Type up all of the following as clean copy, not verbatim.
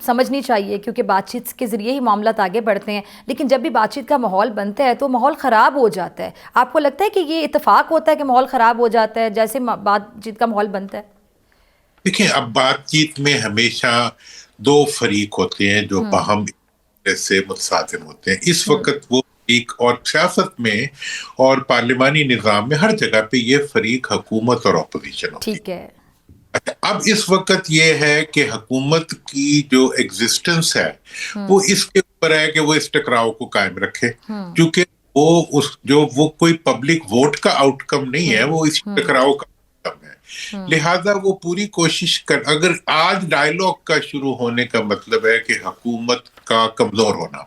سمجھنی چاہیے کیونکہ بات چیت کے ذریعے ہی معاملات آگے بڑھتے ہیں، لیکن جب بھی بات چیت کا ماحول بنتا ہے تو ماحول خراب ہو جاتا ہے. آپ کو لگتا ہے کہ یہ اتفاق ہوتا ہے کہ ماحول خراب ہو جاتا ہے جیسے بات چیت کا ماحول بنتا ہے؟ دیکھیں، اب بات چیت میں ہمیشہ دو فریق ہوتے ہیں جو باہم سے متصادم ہوتے ہیں. اس وقت وہ فریق، اور سیاست میں اور پارلیمانی نظام میں ہر جگہ پہ یہ فریق حکومت اور اپوزیشن ہوتی ہے. ٹھیک ہے. اب اس وقت یہ ہے کہ حکومت کی جو ایگزسٹنس ہے وہ اس کے اوپر ہے کہ وہ اس ٹکراؤ کو قائم رکھے، کیونکہ وہ کوئی پبلک ووٹ کا آؤٹ کم نہیں ہے، وہ اس ٹکراؤ کا آؤٹ کم ہے. لہذا وہ پوری کوشش اگر آج ڈائیلاگ کا شروع ہونے کا مطلب ہے کہ حکومت کا کمزور ہونا.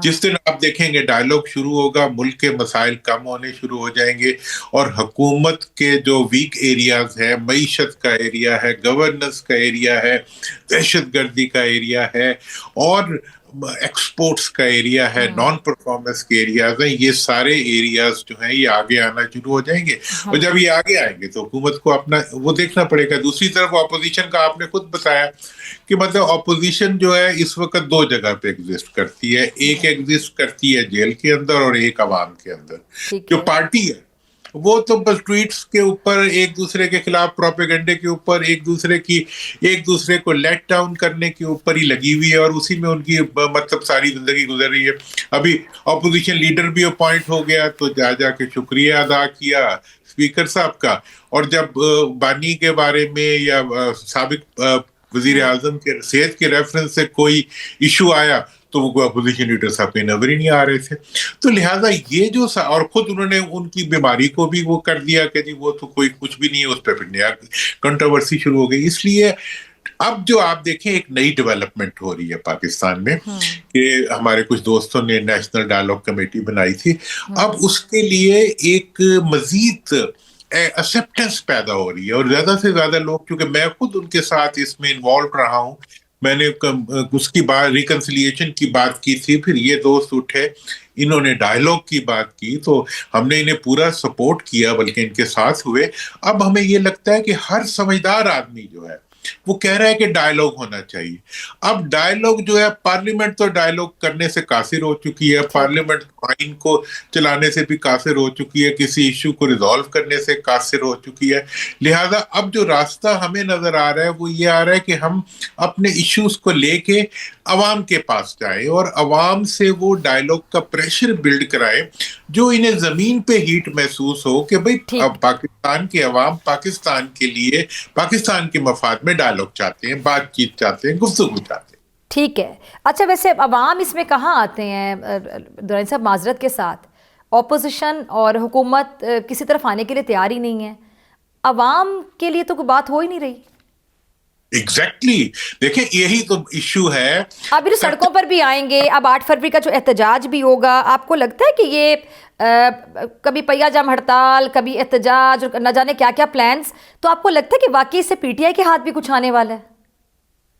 جس دن آپ دیکھیں گے ڈائیلاگ شروع ہوگا، ملک کے مسائل کم ہونے شروع ہو جائیں گے، اور حکومت کے جو ویک ایریاز ہیں، معیشت کا ایریا ہے، گورننس کا ایریا ہے، دہشت گردی کا ایریا ہے، اور ایکسپورٹس کا ایریا ہے، نان پرفارمنس کے ایریاز ہیں، یہ سارے ایریاز جو ہیں یہ آگے آنا شروع ہو جائیں گے. اور جب یہ آگے آئیں گے تو حکومت کو اپنا وہ دیکھنا پڑے گا. دوسری طرف اپوزیشن کا آپ نے خود بتایا کہ مطلب اپوزیشن جو ہے اس وقت دو جگہ پہ ایگزسٹ کرتی ہے. ایک ایگزسٹ کرتی ہے جیل کے اندر اور ایک عوام کے اندر. جو پارٹی ہے وہ تو بس ٹویٹس کے اوپر، ایک دوسرے کے خلاف پروپیگنڈے کے اوپر، ایک دوسرے کو لیٹ ڈاؤن کرنے کے اوپر ہی لگی ہوئی ہے، اور اسی میں ان کی مطلب ساری زندگی گزر رہی ہے. ابھی اپوزیشن لیڈر بھی اپوائنٹ ہو گیا تو جا کے شکریہ ادا کیا اسپیکر صاحب کا، اور جب بانی کے بارے میں یا سابق وزیر اعظم کے صحت کے ریفرنس سے کوئی ایشو آیا تو وہ اپوزیشن لیڈر صاحب کے نظر ہی نہیں آ رہے تھے. تو لہٰذا یہ جو اور خود انہوں نے ان کی بیماری کو بھی وہ کر دیا کہ جی وہ تو کوئی کچھ بھی نہیں ہے، اس پہ پھر نیا کنٹروورسی شروع ہو گئی. اس لیے اب جو آپ دیکھیں ایک نئی ڈیولپمنٹ ہو رہی ہے پاکستان میں کہ ہمارے کچھ دوستوں نے نیشنل ڈائیلاگ کمیٹی بنائی تھی. اب اس کے لیے ایک مزید ایکسیپٹنس پیدا ہو رہی ہے، اور زیادہ سے زیادہ لوگ، کیونکہ میں خود ان کے ساتھ اس میں انوالو رہا ہوں، میں نے اس کی بات ریکنسیلیشن کی بات کی تھی، پھر یہ دوست اٹھے انہوں نے ڈائیلاگ کی بات کی تو ہم نے انہیں پورا سپورٹ کیا، بلکہ ان کے ساتھ ہوئے. اب ہمیں یہ لگتا ہے کہ ہر سمجھدار آدمی جو ہے وہ کہہ رہا ہے کہ ڈائیلاگ ہونا چاہیے. اب ڈائیلاگ جو ہے، پارلیمنٹ تو ڈائیلاگ کرنے سے قاصر ہو چکی ہے، پارلیمنٹ آئین کو چلانے سے بھی قاصر ہو چکی ہے، کسی ایشو کو ریزالو کرنے سے قاصر ہو چکی ہے. لہذا اب جو راستہ ہمیں نظر آ رہا ہے وہ یہ آ رہا ہے کہ ہم اپنے ایشوز کو لے کے عوام کے پاس جائیں اور عوام سے وہ ڈائیلاگ کا پریشر بلڈ کرائیں جو انہیں زمین پہ ہیٹ محسوس ہو کہ بھئی اب پاکستان کے عوام پاکستان کے لیے، پاکستان کے مفاد میں ڈائیلاگ چاہتے ہیں، بات چیت چاہتے ہیں، گفتگو چاہتے ہیں. ٹھیک ہے. اچھا، ویسے عوام اس میں کہاں آتے ہیں درانی صاحب؟ معذرت کے ساتھ اپوزیشن اور حکومت کسی طرف آنے کے لیے تیار ہی نہیں ہے، عوام کے لیے تو کوئی بات ہو ہی نہیں رہی. ایگزیکٹلی. دیکھیں یہی تو ایشو ہے. اب یہ سڑکوں پر بھی آئیں گے، اب 8 فروری کا جو احتجاج بھی ہوگا، آپ کو لگتا ہے کہ یہ کبھی پہیہ جام ہڑتال، کبھی احتجاج، نہ جانے کیا کیا پلانز، تو آپ کو لگتا ہے کہ واقعی اس سے پی ٹی آئی کے ہاتھ بھی کچھ آنے والا ہے؟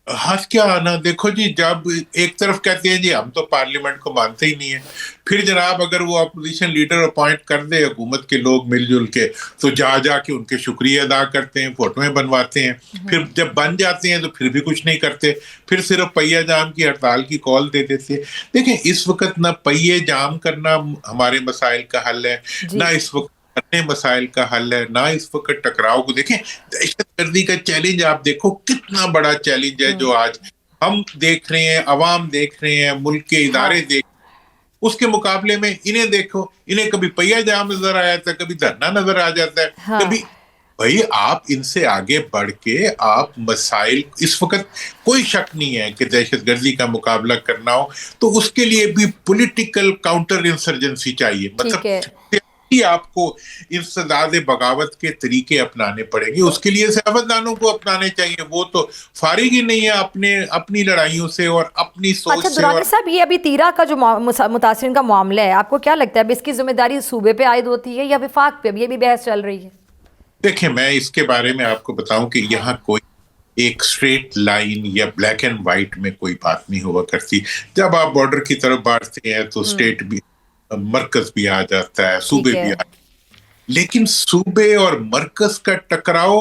ہاتھ کیا آنا؟ دیکھو جی، جب ایک طرف کہتے ہیں جی ہم تو پارلیمنٹ کو مانتے ہی نہیں ہیں، پھر جناب اگر وہ اپوزیشن لیڈر اپوائنٹ کر دے حکومت کے لوگ مل جل کے تو جا کے ان کے شکریہ ادا کرتے ہیں، فوٹویں بنواتے ہیں، پھر جب بن جاتے ہیں تو پھر بھی کچھ نہیں کرتے، پھر صرف پہیہ جام کی ہڑتال کی کال دے دیتے. دیکھیں اس وقت نہ پہیے جام کرنا ہمارے مسائل کا حل ہے، نہ اس وقت اپنے مسائل کا حل ہے، نہ اس وقت ٹکراؤ کو. دیکھیں دہشت گردی کا چیلنج آپ دیکھو کتنا بڑا چیلنج ہے جو آج ہم دیکھ رہے ہیں، عوام دیکھ رہے ہیں، ملک کے ادارے دیکھ رہے ہیں. اس کے مقابلے میں انہیں دیکھو، انہیں کبھی پہیہ جام نظر آ جاتا ہے، کبھی دھرنا نظر آ جاتا ہے، کبھی. بھائی آپ ان سے آگے بڑھ کے آپ مسائل، اس وقت کوئی شک نہیں ہے کہ دہشت گردی کا مقابلہ کرنا ہو تو اس کے لیے بھی پولیٹیکل کاؤنٹر انسرجنسی چاہیے. مطلب آپ کو انسداد بغاوت کے طریقے اپنانے پڑیں گے، اس کے لیے سیاستدانوں کو اپنانے چاہیے. وہ تو فارغ ہی نہیں ہے اپنی لڑائیوں سے اور اپنی سوچ سے. اچھا درانی صاحب، یہ ابھی تیرا کا جو متاثرین کا معاملہ ہے، آپ کو کیا لگتا ہے اب اس کی ذمہ داری صوبے پہ عائد ہوتی ہے یا وفاق پہ؟ اب یہ بھی بحث چل رہی ہے. دیکھیں میں اس کے بارے میں آپ کو بتاؤں کہ یہاں کوئی ایک اسٹریٹ لائن یا بلیک اینڈ وائٹ میں کوئی بات نہیں ہوا کرتی. جب آپ بارڈر کی طرف بڑھتے ہیں تو اسٹیٹ بھی، مرکز بھی آ جاتا ہے، صوبے بھی آ جاتا ہے، لیکن صوبے اور مرکز کا ٹکراؤ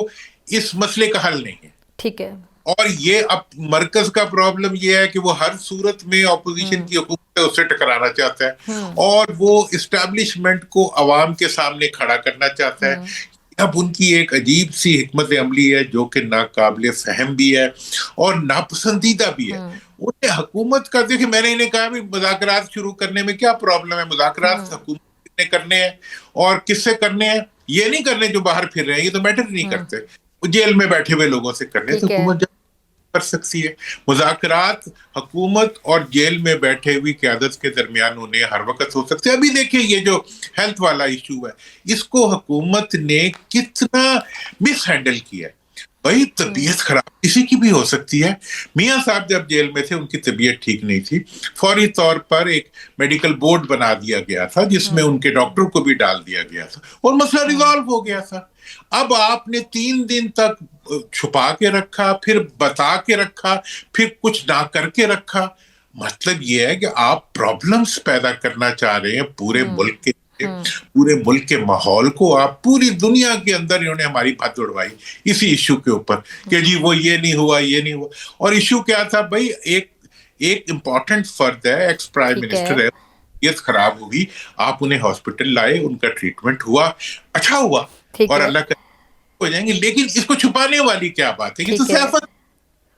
اس مسئلے کا حل نہیں ہے. ٹھیک ہے. اور یہ اب مرکز کا پرابلم یہ ہے کہ وہ ہر صورت میں اپوزیشن کی حکومت ہے اس سے ٹکرانا چاہتا ہے اور وہ اسٹیبلشمنٹ کو عوام کے سامنے کھڑا کرنا چاہتا ہے. اب ان کی ایک عجیب سی حکمت عملی ہے جو کہ ناقابل فہم بھی ہے اور ناپسندیدہ بھی ہے. انہیں حکومت کا دیکھیں میں نے انہیں کہا بھی مذاکرات شروع کرنے میں کیا پرابلم ہے, مذاکرات حکومت نے کرنے ہیں اور کس سے کرنے ہیں, یہ نہیں کرنے جو باہر پھر رہے ہیں, یہ تو میٹر نہیں کرتے, جیل میں بیٹھے ہوئے لوگوں سے کرنے تو حکومت کر سکتی ہے. مذاکرات حکومت اور جیل میں بیٹھے ہوئی قیادت کے درمیان انہیں ہر وقت ہو سکتے ہیں. ابھی دیکھیں یہ جو ہیلتھ والا ایشو ہے اس کو حکومت نے کتنا مس ہینڈل کیا ہے. بھائی طبیعت خراب کسی کی بھی ہو سکتی ہے. میاں صاحب جب جیل میں تھے ان کی طبیعت ٹھیک نہیں تھی, فوری طور پر ایک میڈیکل بورڈ بنا دیا گیا تھا جس میں ان کے ڈاکٹر کو بھی ڈال دیا گیا تھا اور مسئلہ ریزالو ہو گیا تھا. اب آپ نے 3 دن تک چھپا کے رکھا, پھر بتا کے رکھا, پھر کچھ نہ کر کے رکھا. مطلب یہ ہے کہ آپ پرابلمز پیدا کرنا چاہ رہے ہیں پورے ملک کے, پورے ملک کے ماحول کو. آپ پوری دنیا کے اندر انہوں نے ہماری بات اڑوائی اسی ایشو کے اوپر کہ جی وہ یہ نہیں ہوا, یہ نہیں ہوا. اور ایشو کیا تھا بھائی, ایک امپورٹنٹ فرد ہے, ایکس پرائم منسٹر ہے, طبیعت خراب ہوئی, آپ انہیں ہاسپٹل لائے, ان کا ٹریٹمنٹ ہوا, اچھا ہوا اور اللہ کا ہو جائیں گے. لیکن اس کو چھپانے والی کیا بات ہے, یہ تو سیاست.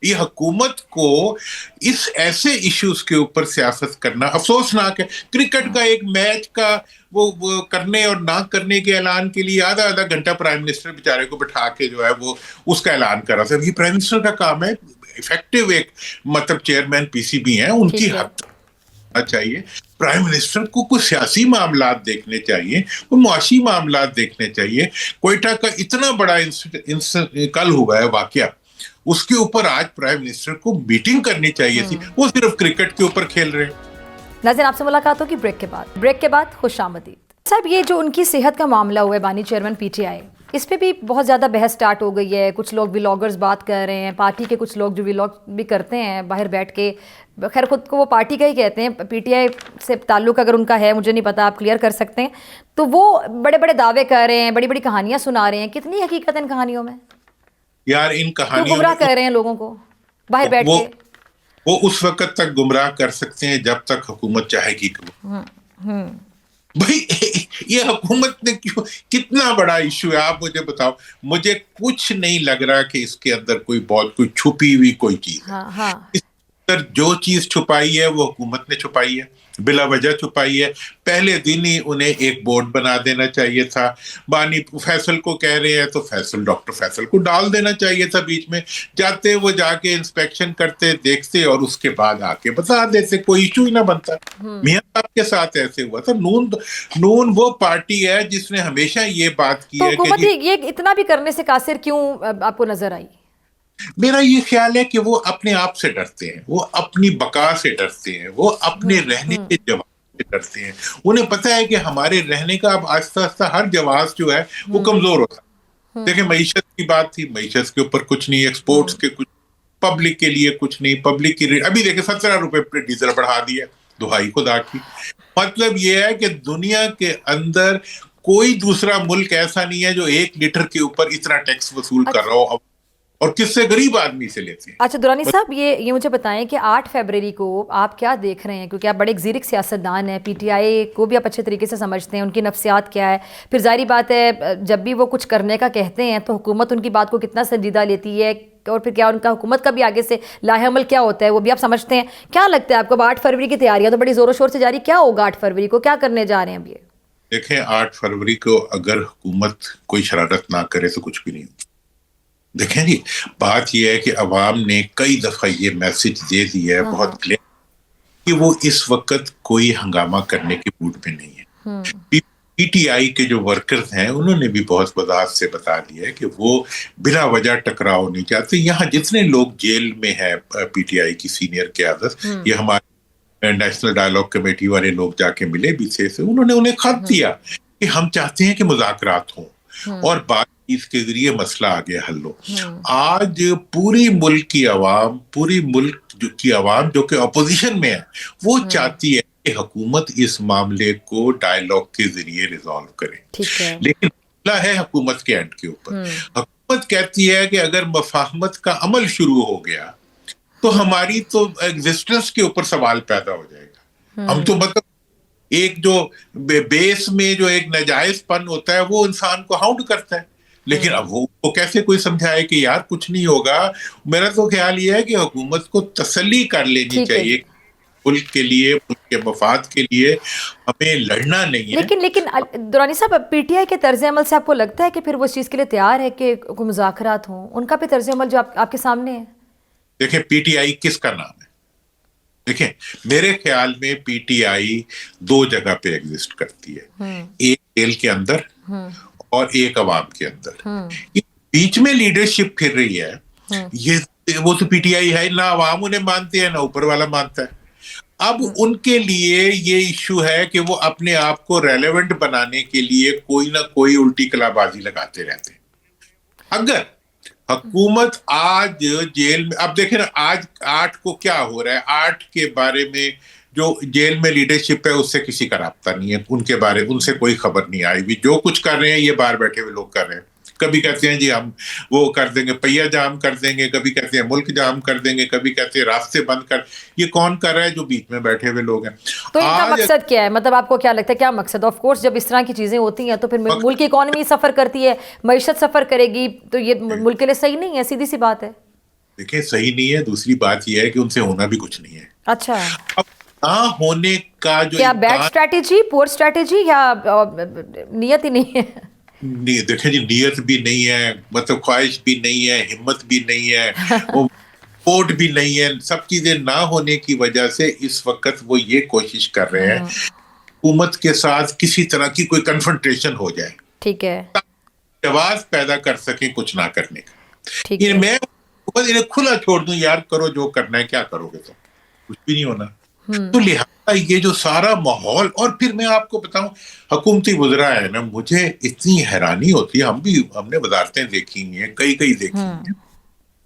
یہ حکومت کو اس ایسے ایشوز کے اوپر سیاست کرنا افسوسناک ہے. کرکٹ کا ایک میچ کا وہ کرنے اور نہ کرنے کے اعلان کے لیے آدھا گھنٹہ پرائم منسٹر بیچارے کو بٹھا کے جو ہے وہ اس کا اعلان کر رہا تھا. یہ پرائم منسٹر کا کام ہے, افیکٹو ایک مطلب چیئرمین پی سی بی ہیں, ان کی حد چاہیے. پرائم منسٹر کو کچھ سیاسی معاملات دیکھنے چاہیے, کوئی معاشی معاملات دیکھنے چاہیے. کوئٹہ کا اتنا بڑا کل ہوا ہے واقعہ, اس کے اوپر آج پرائم منسٹر کو میٹنگ کرنی چاہیے تھی, وہ صرف کرکٹ کے اوپر کھیل رہے ہیں. ناظرین آپ سے ملاقات ہوگی بریک کے بعد. خوش آمدید صاحب. یہ جو ان کی صحت کا معاملہ ہوا ہے بانی چیئرمین پی ٹی آئی, اس پہ بھی بہت زیادہ بحث سٹارٹ ہو گئی ہے. کچھ لوگ ولاگرز بات کر رہے ہیں, پارٹی کے کچھ لوگ جو ولاگ بھی کرتے ہیں باہر بیٹھ کے, خیر خود کو وہ پارٹی کا ہی کہتے ہیں, پی ٹی آئی سے تعلق اگر ان کا ہے مجھے نہیں پتا, آپ کلیئر کر سکتے ہیں. تو وہ بڑے بڑے دعوے کر رہے ہیں, بڑی بڑی کہانیاں سنا رہے ہیں. کتنی حقیقت ان کہانیوں میں یار؟ ان کہانیوں گمراہ کر رہے ہیں لوگوں کو باہر بیٹھ کے. وہ اس وقت تک گمراہ کر سکتے ہیں جب تک حکومت چاہے گی. بھائی یہ حکومت نے کیوں, کتنا بڑا ایشو ہے آپ مجھے بتاؤ. مجھے کچھ نہیں لگ رہا کہ اس کے اندر کوئی چھپی ہوئی کوئی چیز ہے. اس کے اندر جو چیز چھپائی ہے وہ حکومت نے چھپائی ہے, بلا وجہ چھپائی ہے. پہلے دن ہی انہیں ایک بورڈ بنا دینا چاہیے تھا. بانی فیصل کو کہہ رہے ہیں تو ڈاکٹر فیصل کو ڈال دینا چاہیے تھا بیچ میں. جاتے وہ جا کے انسپیکشن کرتے, دیکھتے اور اس کے بعد آ کے بتا دیتے, کوئی ایشو ہی نہ بنتا. میاں صاحب کے ساتھ ایسے ہوا تھا. نون وہ پارٹی ہے جس نے ہمیشہ یہ بات کی ہے کہ یہ اتنا بھی کرنے سے قاصر کیوں آپ کو نظر آئی؟ میرا یہ خیال ہے کہ وہ اپنے آپ سے ڈرتے ہیں, وہ اپنی بقا سے ڈرتے ہیں, وہ اپنے رہنے کے جواز سے ڈرتے ہیں. انہیں پتہ ہے کہ ہمارے رہنے کا اب آہستہ آہستہ ہر جواز جو ہے وہ کمزور ہوتا ہے. دیکھیں معیشت کی بات تھی, معیشت کے اوپر کچھ نہیں, ایکسپورٹس کے کچھ, پبلک کے لیے کچھ نہیں. پبلک کی ابھی دیکھیں 17 روپے پر ڈیزل بڑھا دیا, دہائی خدا کی. مطلب یہ ہے کہ دنیا کے اندر کوئی دوسرا ملک ایسا نہیں ہے جو 1 لیٹر کے اوپر اتنا ٹیکس وصول کر رہا ہو, اور کس سے غریب آدمی سے لیتے ہیں. اچھا درانی صاحب یہ مجھے بتائیں کہ 8 فروری کو آپ کیا دیکھ رہے ہیں, کیونکہ آپ بڑے ایک زیرک سیاستدان ہیں, پی ٹی آئی کو بھی آپ اچھے طریقے سے سمجھتے ہیں, ان کی نفسیات کیا ہے. پھر ظاہری بات ہے جب بھی وہ کچھ کرنے کا کہتے ہیں تو حکومت ان کی بات کو کتنا سنجیدہ لیتی ہے, اور پھر کیا ان کا حکومت کا بھی آگے سے لاہ عمل کیا ہوتا ہے وہ بھی آپ سمجھتے ہیں. کیا لگتا ہے آپ کو 8 فروری کی تیاریاں تو بڑی زور و شور سے جاری, کیا ہوگا 8 فروری کو, کیا کرنے جا رہے ہیں اب یہ؟ دیکھیں 8 فروری کو اگر حکومت کوئی شرارت نہ کرے تو کچھ بھی نہیں ہوتا. دیکھیں جی بات یہ ہے کہ عوام نے کئی دفعہ یہ میسج دے دیا ہے بہت کلیئر کہ وہ اس وقت کوئی ہنگامہ کرنے کے موڈ میں نہیں ہے. پی ٹی آئی کے جو ورکرز ہیں انہوں نے بھی بہت وضاحت سے بتا دیا ہے کہ وہ بلا وجہ ٹکراؤ نہیں چاہتے. یہاں جتنے لوگ جیل میں ہیں پی ٹی آئی کی سینئر قیادت, یہ ہمارے نیشنل ڈائیلاگ کمیٹی والے لوگ جا کے ملے بھی تھے, انہوں نے انہیں خط دیا کہ ہم چاہتے ہیں کہ مذاکرات ہوں اور بات اس کے ذریعے مسئلہ آگے حل ہو. آج پوری ملک کی عوام جو کہ اپوزیشن میں ہے وہ چاہتی ہے کہ حکومت اس معاملے کو ڈائیلاگ کے ذریعے ریزالو کرے. لیکن مسئلہ ہے حکومت کے اینڈ کے اوپر. حکومت حکومت کہتی ہے کہ اگر مفاہمت کا عمل شروع ہو گیا تو ہماری تو ایگزسٹنس کے اوپر سوال پیدا ہو جائے گا. ہم تو مطلب ایک جو بیس میں جو ایک ناجائز پن ہوتا ہے وہ انسان کو ہاؤنڈ کرتا ہے. لیکن اب وہ کیسے کوئی سمجھائے کہ یار کچھ نہیں ہوگا. میرا تو خیال یہ ہے کہ حکومت کو تسلی کر لینی چاہیے ملک کے لیے, ملک کے مفاد کے لیے ہمیں لڑنا نہیں ہے. لیکن درانی صاحب, پی ٹی آئی کے طرز عمل سے آپ کو لگتا ہے کہ پھر وہ اس چیز کے لیے تیار ہے کہ کوئی مذاکرات ہوں؟ ان کا بھی طرز عمل جو آپ کے سامنے ہے. دیکھیں پی ٹی آئی کس کا نام ہے؟ دیکھیں میرے خیال میں پی ٹی آئی دو جگہ پہ ایگزسٹ کرتی ہے, ایک جیل کے اندر اور ایک عوام کے اندر. بیچ میں لیڈرشپ پھر رہی ہے, یہ وہ تو پی ٹی آئی ہے, نہ عوام انہیں مانتے ہیں نہ اوپر والا مانتا ہے. اب ان کے لیے یہ ایشو ہے کہ وہ اپنے آپ کو ریلیونٹ بنانے کے لیے کوئی نہ کوئی الٹی کلا بازی لگاتے رہتے ہیں. اگر حکومت آج جیل میں, اب دیکھیں نا آج 8 کو کیا ہو رہا ہے, 8 کے بارے میں جو جیل میں لیڈرشپ ہے اس سے کسی کا رابطہ نہیں ہے, ان سے کوئی خبر نہیں آئی بھی. جو کچھ کر رہے ہیں یہ باہر بیٹھے ہوئے لوگ کر رہے ہیں. کبھی کہتے ہیں جی ہم وہ کر دیں گے, پہیا جام کر دیں گے, کبھی کہتے ہیں ملک جام کر دیں گے, کبھی کہتے ہیں راستے بند کر. یہ کون کر رہا ہے؟ جو بیچ میں بیٹھے ہوئے لوگ ہیں. تو ان کا مقصد کیا ہے؟ مطلب آپ کو کیا لگتا ہے کیا مقصد؟ آف کورس جب اس طرح کی چیزیں ہوتی ہیں تو پھر ملک کی اکانومی سفر کرتی ہے, معیشت سفر کرے گی, تو یہ ملک کے لیے صحیح نہیں ہے, سیدھی سی بات ہے. دیکھیں صحیح نہیں ہے. دوسری بات یہ ہے کہ ان سے ہونا بھی کچھ نہیں ہے. اچھا, اب نہ ہونے کا جو کیا بیڈ اسٹریٹجی, پور اسٹریٹجی, یا نیت ہی نہیں ہے؟ دیکھیں جی نیت بھی نہیں ہے, مطلب خواہش بھی نہیں ہے, ہمت بھی نہیں ہے, ووٹ بھی نہیں ہے. سب چیزیں نہ ہونے کی وجہ سے اس وقت وہ یہ کوشش کر رہے ہیں حکومت کے ساتھ کسی طرح کی کوئی کنفرنٹریشن ہو جائے, ٹھیک ہے, آواز پیدا کر سکیں کچھ نہ کرنے کا. ٹھیک ہے, میں انہیں کھلا چھوڑ دوں, یار کرو جو کرنا ہے, کیا کرو گے تو کچھ بھی نہیں ہونا. تو لہٰذا یہ جو سارا ماحول, اور پھر میں آپ کو بتاؤں حکومتی وزراء ہے نا, مجھے اتنی حیرانی ہوتی ہے. ہم نے وزارتیں دیکھی ہیں, کئی دیکھی ہیں.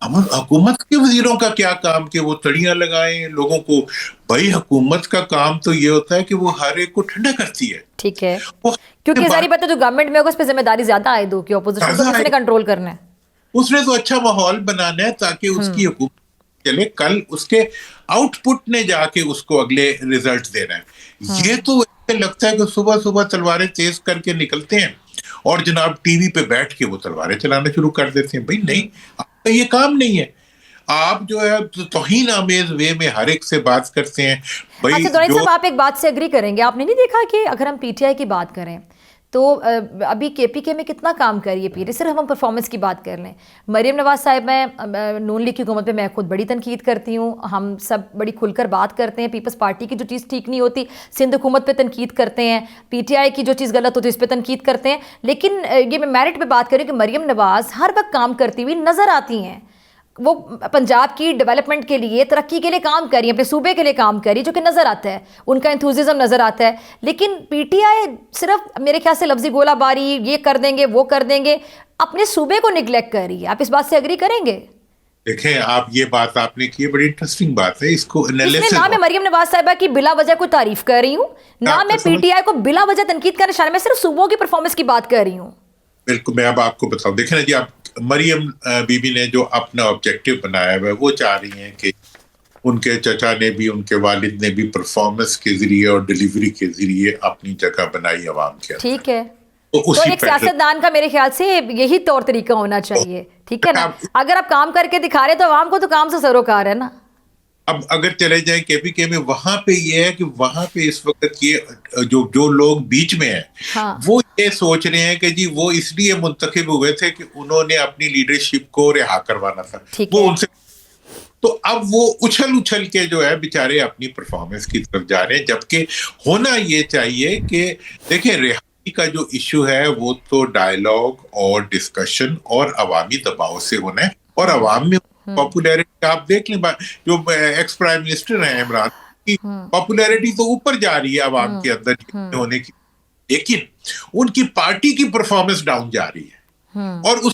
حکومت کے وزیروں کا کیا کام کہ وہ تڑیاں لگائیں لوگوں کو؟ بھائی حکومت کا کام تو یہ ہوتا ہے کہ وہ ہر ایک کو ٹھنڈا کرتی ہے. ٹھیک ہے, کیونکہ ظاہری بات ہے جو گورنمنٹ میں ہوگا اس پہ ذمہ داری زیادہ عائد ہوگی, اپوزیشن کو کس نے کنٹرول کرنا ہے؟ اس نے تو اچھا ماحول بنانا ہے تاکہ اس کی حکومت چلے, کل اس کے آؤٹ پٹ نے جا کے اس کو اگلے ریزلٹ دینا ہے. یہ تو لگتا ہے کہ صبح تلواریں تیز کر کے نکلتے ہیں اور جناب ٹی وی پہ بیٹھ کے وہ تلواریں چلانا شروع کر دیتے ہیں. بھائی نہیں, آپ کا یہ کام نہیں ہے. آپ جو ہے توہین آمیز وے میں ہر ایک سے بات کرتے ہیں. اچھا دورانی صاحب, آپ ایک بات سے اگری کریں گے, آپ نے نہیں دیکھا کہ اگر ہم پی ٹی آئی کی بات کریں تو ابھی کے پی کے میں کتنا کام کر رہی ہے پی ٹی آئی؟ صرف ہم پرفارمنس کی بات کر لیں, مریم نواز صاحب, میں نون لیگ کی حکومت پہ میں خود بڑی تنقید کرتی ہوں, ہم سب بڑی کھل کر بات کرتے ہیں. پیپلز پارٹی کی جو چیز ٹھیک نہیں ہوتی سندھ حکومت پہ تنقید کرتے ہیں, پی ٹی آئی کی جو چیز غلط ہوتی ہے اس پہ تنقید کرتے ہیں. لیکن یہ میں میرٹ پہ بات کروں کہ مریم نواز ہر وقت کام کرتی ہوئی نظر آتی ہیں. وہ پنجاب کی ڈیولپمنٹ کے لیے, ترقی کے لیے کام کر رہی ہیں, اپنے صوبے کے لیے کام کر رہی ہے, جو کہ نظر آتا ہے, ان کا انتھوزیزم نظر آتا ہے. لیکن پی ٹی آئی صرف میرے خیال سے لفظی گولہ باری, یہ کر دیں گے وہ کر دیں گے, اپنے صوبے کو نگلیکٹ کر رہی ہے. آپ اس بات سے اگری کریں گے؟ دیکھیں آپ یہ بات آپ نے کی, بڑی انٹرسٹنگ بات ہے. اس کو نہ میں مریم نواز صاحبہ کی بلا وجہ کوئی تعریف کر رہی ہوں, نہ میں پی ٹی آئی کو بلا وجہ تنقید کا نشانہ, میں صرف صوبوں کی پرفارمنس کی بات کر رہی ہوں. بالکل, میں اب آپ کو بتاؤں. دیکھیں نا جی, آپ مریم بی بی نے جو اپنا آبجیکٹو بنایا ہوا ہے, وہ چاہ رہی ہیں کہ ان کے چچا نے بھی, ان کے والد نے بھی پرفارمنس کے ذریعے اور ڈیلیوری کے ذریعے اپنی جگہ بنائی عوام کے. ٹھیک ہے, تو ایک سیاستدان کا میرے خیال سے یہی طور طریقہ ہونا چاہیے, ٹھیک ہے نا. اگر آپ کام کر کے دکھا رہے تو عوام کو تو کام سے سروکار ہے نا. اب اگر چلے جائیں کے پی کے میں, وہاں پہ یہ ہے کہ وہاں پہ اس وقت یہ جو لوگ بیچ میں ہیں وہ یہ سوچ رہے ہیں کہ جی وہ اس لیے منتخب ہوئے تھے کہ انہوں نے اپنی لیڈرشپ کو رہا کروانا تھا, وہ ان سے, تو اب وہ اچھل کے جو ہے بیچارے اپنی پرفارمنس کی طرف جا رہے ہیں. جبکہ ہونا یہ چاہیے کہ دیکھیں رہائی کا جو ایشو ہے وہ تو ڈائلاگ اور ڈسکشن اور عوامی دباؤ سے ہونا ہے. اور عوام میں پاپولیرٹی آپ دیکھ لیں, جو ایکس پرائم منسٹر ہیں عمران کی پاپولیرٹی تو اوپر جا رہی ہے عوام کے اندر ہونے کی, لیکن ان کی پارٹی کی پرفارمنس ڈاؤن جا رہی ہے. اور اس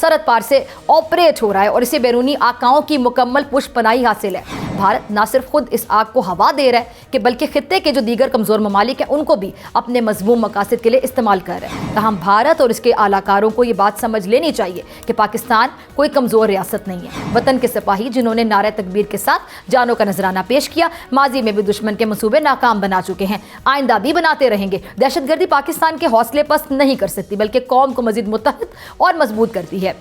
سرحد پار سے آپریٹ ہو رہا ہے اور اسے بیرونی آقاؤں کی مکمل پشت پناہی حاصل ہے. بھارت نہ صرف خود اس آگ کو ہوا دے رہا ہے کہ بلکہ خطے کے جو دیگر کمزور ممالک ہیں ان کو بھی اپنے مذموم مقاصد کے لیے استعمال کر رہے ہیں. تاہم بھارت اور اس کے اعلیٰ کاروں کو یہ بات سمجھ لینی چاہیے کہ پاکستان کوئی کمزور ریاست نہیں ہے. وطن کے سپاہی جنہوں نے نعرہ تکبیر کے ساتھ جانوں کا نذرانہ پیش کیا ماضی میں بھی دشمن کے منصوبے ناکام بنا چکے ہیں, آئندہ بھی بناتے رہیں گے. دہشت گردی پاکستان کے حوصلے پست نہیں کر سکتی بلکہ قوم کو مزید متحد اور مضبوط کرتی ہے.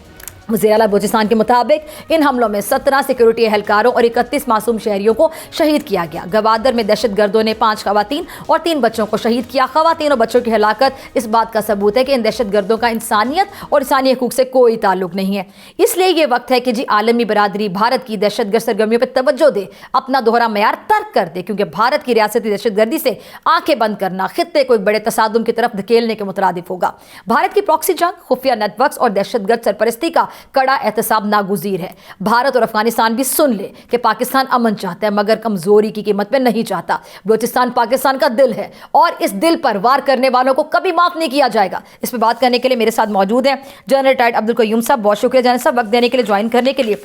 وزیر اعلیٰ بلوچستان کے مطابق ان حملوں میں 17 سیکیورٹی اہلکاروں اور 31 معصوم شہریوں کو شہید کیا گیا. گوادر میں دہشت گردوں نے 5 خواتین اور 3 بچوں کو شہید کیا. خواتین اور بچوں کی ہلاکت اس بات کا ثبوت ہے کہ ان دہشت گردوں کا انسانیت اور انسانی حقوق سے کوئی تعلق نہیں ہے. اس لیے یہ وقت ہے کہ عالمی برادری بھارت کی دہشت گرد سرگرمیوں پہ توجہ دے, اپنا دوہرا معیار ترک کر دے, کیونکہ بھارت کی ریاستی دہشت گردی سے آنکھیں بند کرنا خطے کو ایک بڑے تصادم کی طرف دھکیلنے کے مترادف ہوگا. بھارت کی پراکسی جنگ, خفیہ نیٹ ورکس اور دہشت گرد سرپرستی کا کڑا احتساب ناگزیر ہے. بھارت اور افغانستان بھی سن لے کہ پاکستان امن چاہتا ہے مگر کمزوری کی قیمت پہ نہیں چاہتا. بلوچستان پاکستان کا دل ہے اور اس دل پر وار کرنے والوں کو کبھی معاف نہیں کیا جائے گا. اس پہ بات کرنے کے لیے میرے ساتھ موجود ہیں جنرل ریٹائرڈ عبدالقیوم صاحب. بہت شکریہ جنرل صاحب وقت دینے کے لیے, جوائن کرنے کے لیے.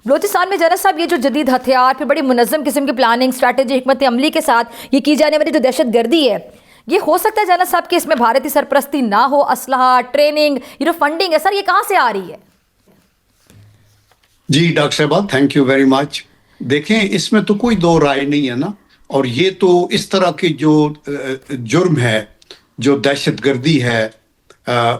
بلوچستان میں جنرل صاحب یہ جو جدید ہتھیار پھر بڑی منظم قسم کی پلاننگ, اسٹریٹجی, حکمت عملی کے ساتھ یہ کی جانے والی جو دہشت گردی ہے, یہ ہو سکتا ہے جنرل صاحب کہ اس میں بھارتی سرپرستی نہ ہو, اسلحہ, ٹریننگ, یہ جو فنڈنگ ہے سر یہ کہاں سے آ رہی ہے؟ جی ڈاکٹر صاحبہ تھینک یو ویری مچ. دیکھیں اس میں تو کوئی دو رائے نہیں ہے نا, اور یہ تو اس طرح کی جو جرم ہے, جو دہشت گردی ہے,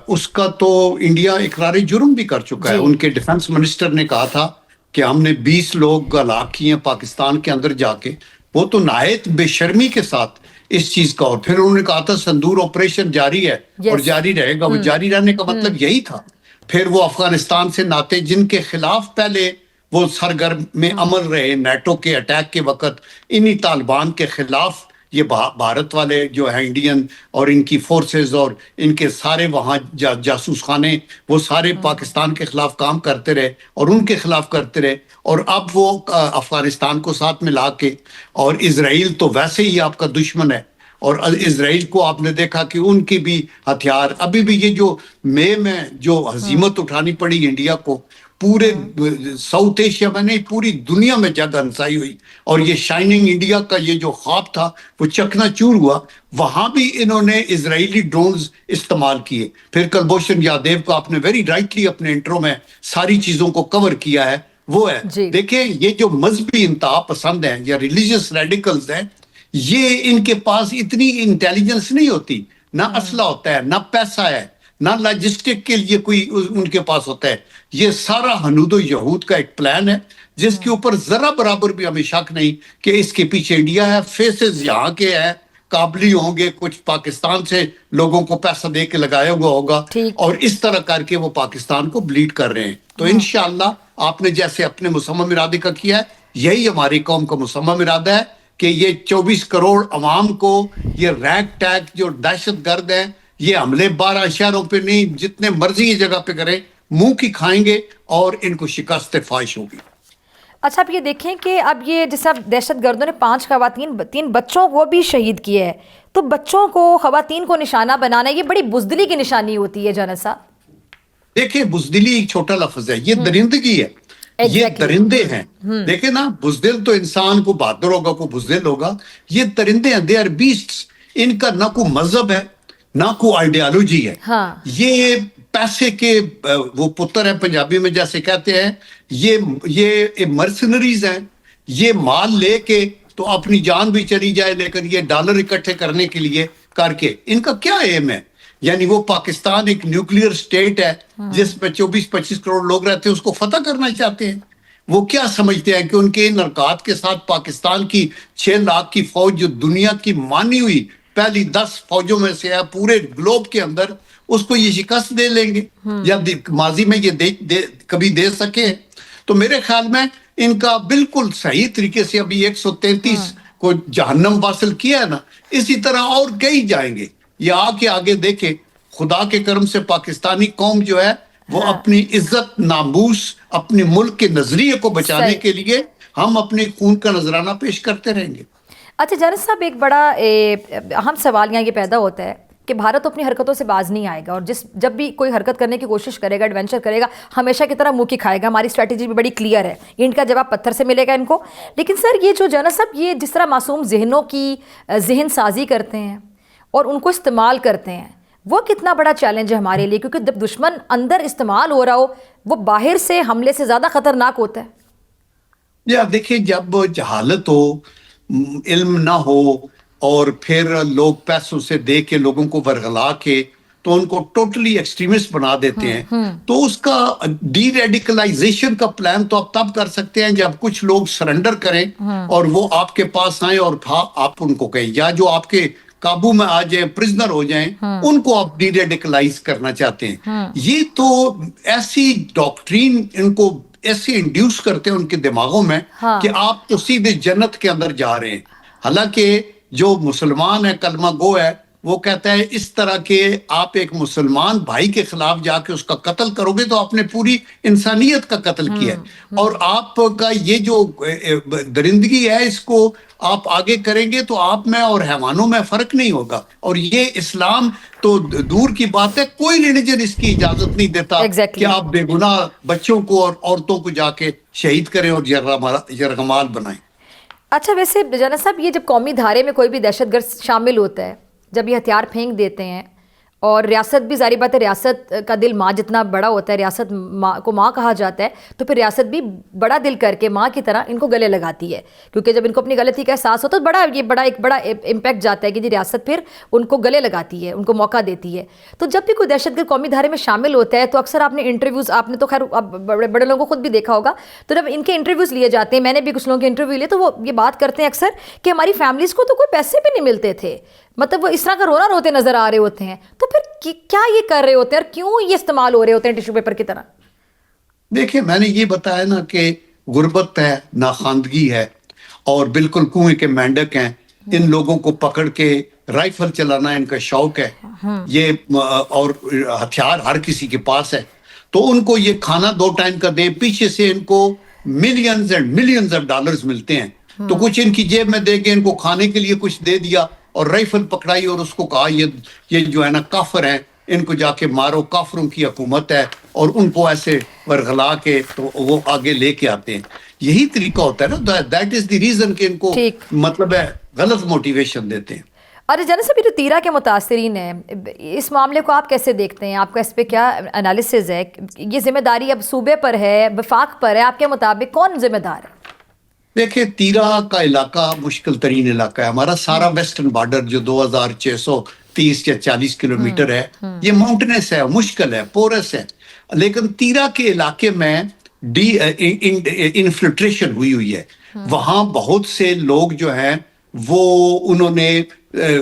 اس کا تو انڈیا اقرار جرم بھی کر چکا ہے. ان کے ڈیفنس منسٹر نے کہا تھا کہ ہم نے 20 لوگ ہلاک کیے ہیں پاکستان کے اندر جا کے. وہ تو نہایت بے شرمی کے ساتھ اس چیز کا, اور پھر انہوں نے کہا تھا سندور آپریشن جاری ہے اور جاری رہے گا. وہ جاری رہنے کا مطلب یہی تھا. پھر وہ افغانستان سے ناطے جن کے خلاف پہلے وہ سرگرم میں عمل رہے نیٹو کے اٹیک کے وقت, انہی طالبان کے خلاف یہ بھارت والے جو ہیں انڈین اور ان کی فورسز اور ان کے سارے وہاں جاسوس خانے, وہ سارے پاکستان کے خلاف کام کرتے رہے اور ان کے خلاف کرتے رہے. اور اب وہ افغانستان کو ساتھ ملا کے, اور اسرائیل تو ویسے ہی آپ کا دشمن ہے, اور اسرائیل کو آپ نے دیکھا کہ ان کی بھی ہتھیار, ابھی بھی یہ جو مئی میں جو ہزیمت اٹھانی پڑی انڈیا کو, پورے ساؤتھ ایشیا میں نہیں پوری دنیا میں جگ ہنسائی ہوئی, اور یہ شائننگ انڈیا کا یہ جو خواب تھا وہ چکنا چور ہوا. وہاں بھی انہوں نے اسرائیلی ڈرونز استعمال کیے. پھر کلبھوشن یادیو کو آپ نے ویری رائٹلی اپنے انٹرو میں ساری چیزوں کو کور کیا ہے. وہ ہے دیکھیں یہ جو مذہبی انتہا پسند ہیں یا ریلیجیس ریڈیکلز ہیں, یہ ان کے پاس اتنی انٹیلیجنس نہیں ہوتی, نہ اسلحہ ہوتا ہے, نہ پیسہ ہے, نہ لاجسٹک کے لیے کوئی ان کے پاس ہوتا ہے. یہ سارا ہنود و یہود کا ایک پلان ہے جس کے اوپر ذرا برابر بھی ہمیں شک نہیں کہ اس کے پیچھے انڈیا ہے. فیسز یہاں کے ہیں, قابلی ہوں گے, کچھ پاکستان سے لوگوں کو پیسہ دے کے لگایا ہوا ہوگا, اور اس طرح کر کے وہ پاکستان کو بلیڈ کر رہے ہیں. تو انشاءاللہ آپ نے جیسے اپنے مصمم ارادے کا کیا ہے, یہی ہماری قوم کا مصمم ارادہ ہے کہ یہ 24 کروڑ عوام کو یہ ریگ ٹیگ جو دہشت گرد ہیں, یہ حملے 12 شہروں پہ نہیں جتنے مرضی یہ جگہ پہ کریں, منہ کی کھائیں گے اور ان کو شکست فاش ہوگی. اچھا آپ یہ دیکھیں کہ اب یہ جیسا دہشت گردوں نے 5 خواتین 3 بچوں کو بھی شہید کیے ہیں, تو بچوں کو خواتین کو نشانہ بنانا یہ بڑی بزدلی کی نشانی ہوتی ہے جنرل صاحب. دیکھیں بزدلی ایک چھوٹا لفظ ہے, یہ درندگی ہے, یہ درندے ہیں. دیکھیں نا, بزدل تو انسان کو بہادر ہوگا, کو بزدل ہوگا. یہ درندے ہیں, دے آر بیسٹس. ان کا نہ کوئی مذہب ہے نہ کوئی آئیڈیالوجی ہے. یہ پیسے کے وہ پتر ہیں, پنجابی میں جیسے کہتے ہیں, یہ مرسنریز ہیں. یہ مال لے کے تو اپنی جان بھی چلی جائے, لیکن یہ ڈالر اکٹھے کرنے کے لیے کر کے ان کا کیا ایم ہے؟ یعنی وہ پاکستان ایک نیوکلیئر سٹیٹ ہے جس میں 24-25 کروڑ لوگ رہتے ہیں, اس کو فتح کرنا چاہتے ہیں. وہ کیا سمجھتے ہیں کہ ان کے ان حرکات کے ساتھ پاکستان کی 6 لاکھ کی فوج جو دنیا کی مانی ہوئی پہلی 10 فوجوں میں سے ہے پورے گلوب کے اندر, اس کو یہ شکست دے لیں گے یا ماضی میں یہ کبھی دے سکے؟ تو میرے خیال میں ان کا بالکل صحیح طریقے سے ابھی 133 کو جہنم واصل کیا ہے نا, اسی طرح اور کئی جائیں گے. یہ آگے دیکھیں, خدا کے کرم سے پاکستانی قوم جو ہے وہ اپنی عزت ناموس اپنے ملک کے نظریے کو بچانے کے لیے ہم اپنے خون کا نذرانہ پیش کرتے رہیں گے. اچھا جنرل صاحب ایک بڑا اہم سوال یہاں یہ پیدا ہوتا ہے کہ بھارت اپنی حرکتوں سے باز نہیں آئے گا اور جب بھی کوئی حرکت کرنے کی کوشش کرے گا، ایڈونچر کرے گا، ہمیشہ کی طرح منہ کی کھائے گا. ہماری اسٹریٹجی بھی بڑی کلیئر ہے، ان کا جواب پتھر سے ملے گا ان کو. لیکن سر یہ جو جنرل صاحب یہ جس طرح معصوم ذہنوں کی ذہن سازی کرتے ہیں اور ان کو استعمال کرتے ہیں، وہ کتنا بڑا چیلنج ہے ہمارے لیے، کیونکہ جب دشمن اندر استعمال ہو رہا ہو وہ باہر سے حملے سے زیادہ خطرناک ہوتا ہے. یا دیکھیں، جب جہالت ہو، علم نہ ہو، اور پھر لوگ پیسوں سے دے کے لوگوں کو ورغلا کے تو ان کو ٹوٹلی ایکسٹریمسٹ بنا دیتے ہیں. تو اس کا ڈی ریڈیکلائزیشن کا پلان تو آپ تب کر سکتے ہیں جب کچھ لوگ سرنڈر کریں اور وہ آپ کے پاس آئیں اور آپ ان کو کہیں، یا جو آپ کے قابو میں آ جائیں، پرزنر ہو جائیں، ان کو آپ ڈی ریڈیکلائز کرنا چاہتے ہیں. یہ تو ایسی ڈاکٹرین ان کو ایسے انڈیوس کرتے ہیں ان کے دماغوں میں کہ آپ تو سیدھے جنت کے اندر جا رہے ہیں. حالانکہ جو مسلمان ہے، کلمہ گو ہے، وہ کہتا ہے اس طرح کے آپ ایک مسلمان بھائی کے خلاف جا کے اس کا قتل کرو گے تو آپ نے پوری انسانیت کا قتل کیا ہے. اور آپ کا یہ جو درندگی ہے، اس کو آپ آگے کریں گے تو آپ میں اور حیوانوں میں فرق نہیں ہوگا. اور یہ اسلام تو دور کی بات ہے، کوئی ریلیجن اس کی اجازت نہیں دیتا کہ آپ بے گناہ بچوں کو اور عورتوں کو جا کے شہید کریں اور یرغمال بنائیں. اچھا، ویسے جنرل صاحب یہ جب قومی دھارے میں کوئی بھی دہشت گرد شامل ہوتا ہے، جب یہ ہتھیار پھینک دیتے ہیں، اور ریاست بھی ظاہر بات ہے، ریاست کا دل ماں جتنا بڑا ہوتا ہے، ریاست ماں کو ماں کہا جاتا ہے، تو پھر ریاست بھی بڑا دل کر کے ماں کی طرح ان کو گلے لگاتی ہے، کیونکہ جب ان کو اپنی غلطی کا احساس ہوتا ہے تو ایک بڑا امپیکٹ جاتا ہے کہ جی ریاست پھر ان کو گلے لگاتی ہے، ان کو موقع دیتی ہے. تو جب بھی کوئی دہشت گرد قومی دھارے میں شامل ہوتا ہے تو اکثر آپ نے انٹرویوز، آپ نے تو خیر بڑے بڑے لوگوں کو خود بھی دیکھا ہوگا، تو جب ان کے انٹرویوز لیے جاتے ہیں، میں نے بھی کچھ لوگوں کے انٹرویو لیے، تو وہ یہ بات کرتے ہیں اکثر کہ ہماری فیملیز کو تو کوئی پیسے بھی نہیں ملتے تھے، مطلب وہ اس طرح کا رونا روتے نظر آ رہے ہوتے ہیں. تو پھر کیا یہ کر رہے ہوتے ہیں اور کیوں یہ استعمال ہو رہے ہوتے ہیں ٹیشو پیپر کی طرح؟ دیکھیں، میں نے یہ بتایا نا کہ غربت ہے، ناخواندگی ہے، اور بالکل کنویں کے مینڈک ہیں. ان لوگوں کو پکڑ کے رائفل چلانا ان کا شوق ہے، یہ اور ہتھیار ہر کسی کے پاس ہے. تو ان کو یہ کھانا 2 ٹائم کا دے، پیچھے سے ان کو millions and millions of dollars ملتے ہیں. تو کچھ ان کی جیب میں دے کے ان کو کھانے کے لیے کچھ دے دیا اور رائفل پکڑائی اور اس کو کہا یہ جو ہے نا کافر ہیں، ان کو جا کے مارو، کافروں کی حکومت ہے، اور ان کو ایسے ورغلا کے تو وہ آگے لے کے آتے ہیں. یہی طریقہ ہوتا ہے نا، دیٹ از دی ریزن کہ ان کو مطلب ہے غلط موٹیویشن دیتے ہیں. اور جنرل صاحب، یہ جو تیرا کے متاثرین ہیں، اس معاملے کو آپ کیسے دیکھتے ہیں؟ آپ کا اس پہ کیا انالیسز ہے؟ یہ ذمہ داری اب صوبے پر ہے، وفاق پر ہے؟ آپ کے مطابق کون ذمہ دار ہے؟ دیکھیں، تیرا کا علاقہ مشکل ترین علاقہ ہے. ہمارا سارا ویسٹرن بارڈر جو 2630 یا 40 کلومیٹر ہے، یہ ماؤنٹینس ہے، مشکل ہے، پورس ہے. لیکن تیرا کے علاقے میں انفلٹریشن ہوئی ہے. وہاں بہت سے لوگ جو ہیں وہ انہوں نے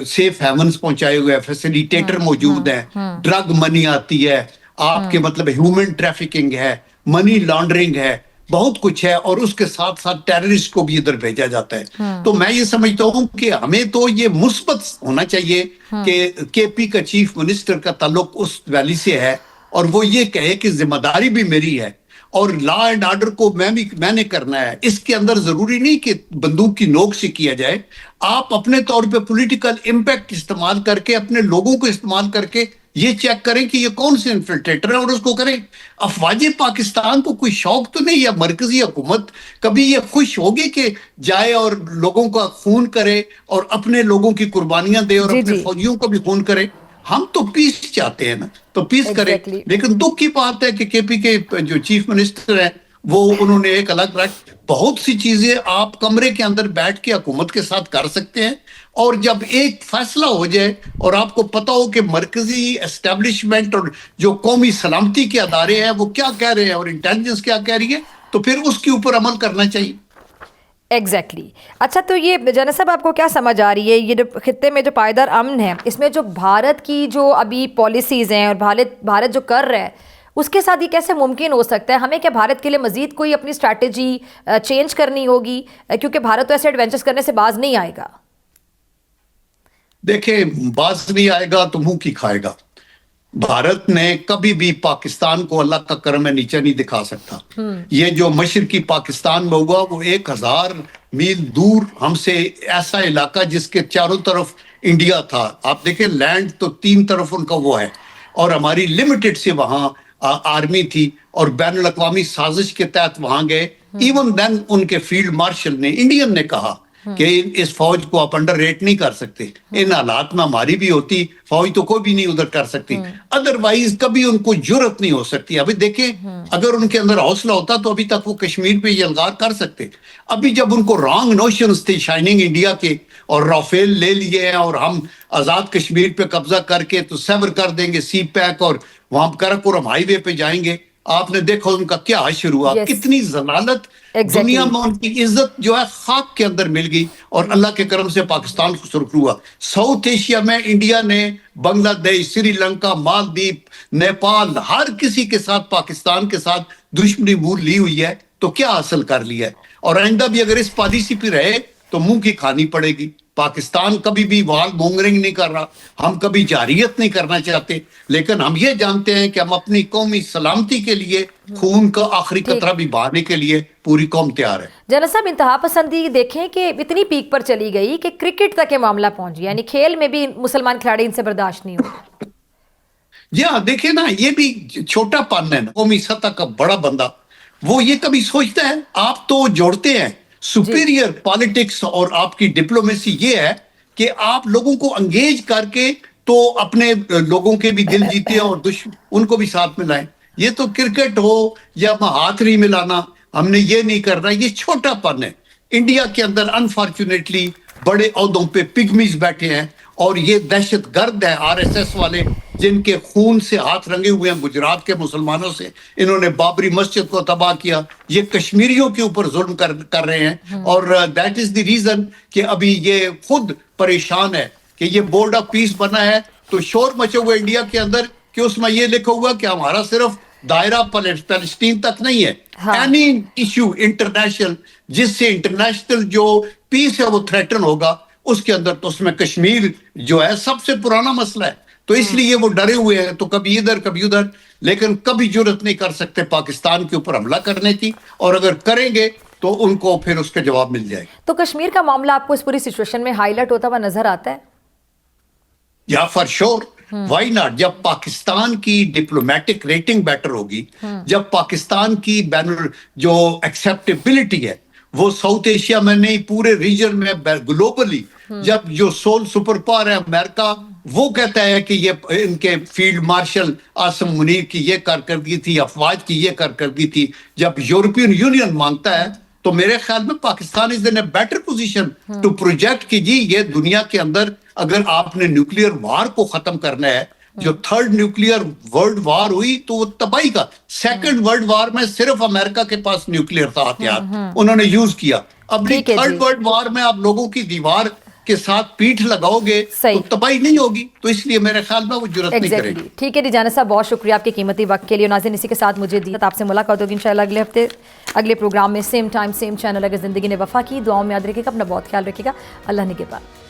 سیف ہیونز پہنچائے ہوئے ہیں، فیسیلیٹیٹر موجود ہیں، ڈرگ منی آتی ہے آپ کے، مطلب ہیومن ٹریفکنگ ہے، منی لانڈرنگ ہے، بہت کچھ ہے. اور اس کے ساتھ ساتھ ٹیررسٹ کو بھی ادھر بھیجا جاتا ہے. تو میں یہ سمجھتا ہوں کہ ہمیں تو یہ مثبت ہونا چاہیے کہ کے پی کا چیف منسٹر کا تعلق اس ویلی سے ہے، اور وہ یہ کہے کہ ذمہ داری بھی میری ہے اور لا اینڈ آرڈر کو میں نے کرنا ہے. اس کے اندر ضروری نہیں کہ بندوق کی نوک سے کیا جائے. آپ اپنے طور پہ پولیٹیکل امپیکٹ استعمال کر کے، اپنے لوگوں کو استعمال کر کے یہ چیک کریں کہ یہ کون سے انفلٹریٹر ہیں اور اس کو کریں. افواج پاکستان کو کوئی شوق تو نہیں، یا مرکزی حکومت کبھی یہ خوش ہوگی کہ جائے اور لوگوں کا خون کرے اور اپنے لوگوں کی قربانیاں دے اور اپنے فوجیوں کا بھی خون کرے؟ ہم تو پیس چاہتے ہیں نا، تو پیس کریں. لیکن دکھ کی بات ہے کہ کے پی کے جو چیف منسٹر ہیں وہ انہوں نے ایک الگ بہت سی چیزیں آپ کمرے کے اندر بیٹھ کے حکومت کے ساتھ کر سکتے ہیں، اور جب ایک فیصلہ ہو جائے اور آپ کو پتا ہو کہ مرکزی اسٹیبلشمنٹ اور جو قومی سلامتی کے ادارے ہیں وہ کیا کہہ رہے ہیں اور انٹیلیجنس کیا کہہ رہی ہے، تو پھر اس کے اوپر عمل کرنا چاہیے. ایگزیکٹلی. اچھا، تو یہ جنرل صاحب آپ کو کیا سمجھ آ رہی ہے یہ جو خطے میں جو پائیدار امن ہے، اس میں جو بھارت کی جو ابھی پالیسیز ہیں اور بھارت جو کر رہا ہے، اس کے ساتھ یہ کیسے ممکن ہو سکتا ہے؟ ہمیں کیا بھارت کے لیے مزید کوئی اپنی اسٹریٹجی چینج کرنی ہوگی؟ کیونکہ بھارت تو ایسے ایڈونچرز کرنے سے باز نہیں آئے گا. دیکھیں، باز نہیں آئے گا تو منہ کی کھائے گا. بھارت نے کبھی بھی پاکستان کو اللہ کا کرم نیچا نہیں دکھا سکتا. یہ جو مشرقی پاکستان میں ہوا وہ 1000 میل دور ہم سے ایسا علاقہ جس کے چاروں طرف انڈیا تھا. آپ دیکھیں لینڈ تو 3 طرف ان کا وہ ہے, اور ہماری لمیٹڈ سے وہاں آرمی تھی, اور بین الاقوامی سازش کے تحت وہاں گئے. ایون دین ان کے فیلڈ مارشل نے, انڈین نے کہا کہ اس فوج کو آپ انڈر ریٹ نہیں کر سکتے, ان حالات میں ہماری بھی ہوتی فوج تو کوئی بھی نہیں ادھر کر سکتی, ادروائز کبھی ان کو جرت نہیں ہو سکتی. ابھی دیکھیں اگر ان کے اندر حوصلہ ہوتا تو ابھی تک وہ کشمیر پہ یہ الغار کر سکتے. ابھی جب ان کو رانگ نوشنز تھے شائننگ انڈیا کے, اور رافیل لے لیے ہیں اور ہم آزاد کشمیر پہ قبضہ کر کے تو سیور کر دیں گے سی پیک, اور وہاں کراکورم ہائی وے پہ جائیں گے, آپ نے دیکھا ان کا کیا حشر ہوا. کتنی ضلالت, دنیا میں ان کی عزت جو ہے خاک کے اندر مل گئی, اور اللہ کے کرم سے پاکستان کو سرخ ہوا. ساؤتھ ایشیا میں انڈیا نے بنگلہ دیش, سری لنکا, مالدیپ, نیپال, ہر کسی کے ساتھ پاکستان کے ساتھ دشمنی مول لی ہوئی ہے. تو کیا حاصل کر لیا ہے, اور آئندہ بھی اگر اس پالیسی پہ رہے تو منہ کی کھانی پڑے گی. پاکستان کبھی بھی وال مونگرنگ نہیں کر رہا, ہم کبھی جارحیت نہیں کرنا چاہتے, لیکن ہم یہ جانتے ہیں کہ ہم اپنی قومی سلامتی کے لیے خون کا آخری قطرہ بھی بہانے کے لیے پوری قوم تیار ہے. جنرل صاحب, انتہا پسندی دیکھیں کہ اتنی پیک پر چلی گئی کہ کرکٹ تک یہ معاملہ پہنچ گیا, یعنی کھیل میں بھی مسلمان کھلاڑی ان سے برداشت نہیں ہوگا. دیکھیں نا, یہ بھی چھوٹا پن ہے نا, قومی سطح کا بڑا بندہ وہ یہ کبھی سوچتا ہے. آپ تو جوڑتے ہیں سپیریئر پالیٹکس اور آپ کی ڈپلومیسی یہ ہے کہ آپ لوگوں کو انگیج کر کے تو اپنے لوگوں کے بھی دل جیتے ہیں اور ان کو بھی ساتھ میں لائیں. یہ تو کرکٹ ہو یا ہاتھ نہیں ملانا, ہم نے یہ نہیں کرنا, یہ چھوٹا پن ہے. انڈیا کے اندر انفارچونیٹلی بڑے عہدوں پہ پگمیز بیٹھے ہیں, اور یہ دہشت گرد ہیں RSS والے, جن کے خون سے ہاتھ رنگے ہوئے ہیں گجرات کے مسلمانوں سے. انہوں نے بابری مسجد کو تباہ کیا, یہ کشمیریوں کے اوپر ظلم کر رہے ہیں, اور دیٹ از دی ریزن کہ ابھی یہ خود پریشان ہے کہ یہ بورڈ آف پیس بنا ہے تو شور مچے ہوئے انڈیا کے اندر کہ اس میں یہ لکھا ہوا کہ ہمارا صرف دائرہ فلسطین تک نہیں ہے, اینی ایشو انٹرنیشنل جس سے انٹرنیشنل جو پیس ہے وہ تھریٹن ہوگا, اس کے اندر تو اس میں کشمیر جو ہے سب سے پرانا مسئلہ ہے. تو اس لیے وہ ڈرے ہوئے ہیں, تو کبھی ادھر کبھی ادھر, لیکن کبھی جرت نہیں کر سکتے پاکستان کے اوپر حملہ کرنے کی, اور اگر کریں گے تو ان کو پھر اس کا جواب مل جائے گا. تو کشمیر کا معاملہ آپ کو اس پوری سچویشن میں ہائی لائٹ ہوتا ہوا نظر آتا ہے؟ یا فار شور, وائی ناٹ. جب پاکستان کی ڈپلومیٹک ریٹنگ بیٹر ہوگی, جب پاکستان کی جو ایکسیپٹیبلٹی ہے وہ ساؤتھ ایشیا میں نہیں پورے ریجن میں گلوبلی, جب جو سول سپر پاور ہے امریکہ وہ کہتا ہے کہ یہ ان کے فیلڈ مارشل عاصم منیر کی یہ کارکردگی تھی, افواج کی یہ کارکردگی تھی, جب یورپین یونین مانگتا ہے, تو میرے خیال میں Pakistan is in a better position to project کہ جی یہ دنیا کے اندر اگر آپ نے نیوکلیئر وار کو ختم کرنا ہے, جو تھرڈ نیوکلیئر ورلڈ وار ہوئی تو وہ تباہی کا, سیکنڈ ورلڈ وار میں صرف امریکہ کے پاس نیوکلیئر تھا ہتھیار, انہوں نے یوز کیا. اب تھرڈ ورلڈ وار میں آپ لوگوں کی دیوار کے ساتھ پیٹھ لگاؤ گے تو تباہی نہیں ہوگی, تو اس لیے میرے خیال میں وہ جرت نہیں کرے گی. ٹھیک ہے جی جانا صاحب, بہت شکریہ آپ کے قیمتی وقت کے لیے. ناظرین اسی کے ساتھ مجھے آپ سے ملاقات ہوگی انشاءاللہ اگلے ہفتے اگلے پروگرام میں, سیم ٹائم سیم چینل. اگر زندگی نے وفا کی, دعاؤں میں یاد رکھے گا, اپنا بہت خیال رکھے گا. اللہ نگہبان.